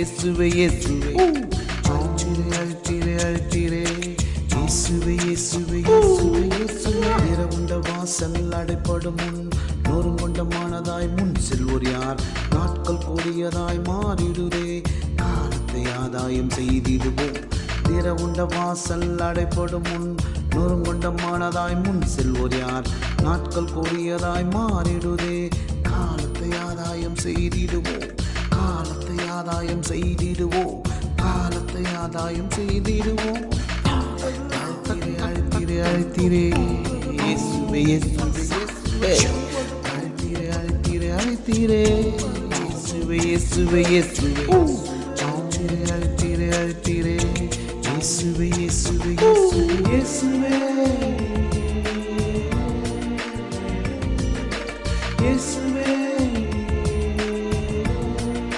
இயேசுவே இயேசுவே அழைத்தீரே அழைத்தீரே இயேசுவே இயேசுவே இயேசுவே இயேசுவே இரவுண்ட வாசல் அடைப்படும் முன் நொறுங்கொண்டமானதாய் முன் செல்வோர் யார் நாட்கள் கூடியதாய் மாறிடுதே காலத்தை ஆதாயம் செய்திடுவோம் இரவுண்ட வாசல் அடைப்படும் முன் நொறுங்கொண்டமானதாய் முன் செல்வோர் யார் நாட்கள் கூடியதாய் மாறிடுதே காலத்தை ஆதாயம் செய்திடுவோம் காலத்தை ஆதாயம் செய்திடுவோம் காலத்தை ஆதாயம் செய்திடுவோம் அழைத்தீரே அழைத்தீரே இயேசுவே இயேசுவே இயேசுவே அழைத்தீரே அழைத்தீரே இயேசுவே இயேசுவே இயேசுவே அழைத்தீரே அழைத்தீரே இயேசுவே இயேசுவே இயேசுவே இயேசுவே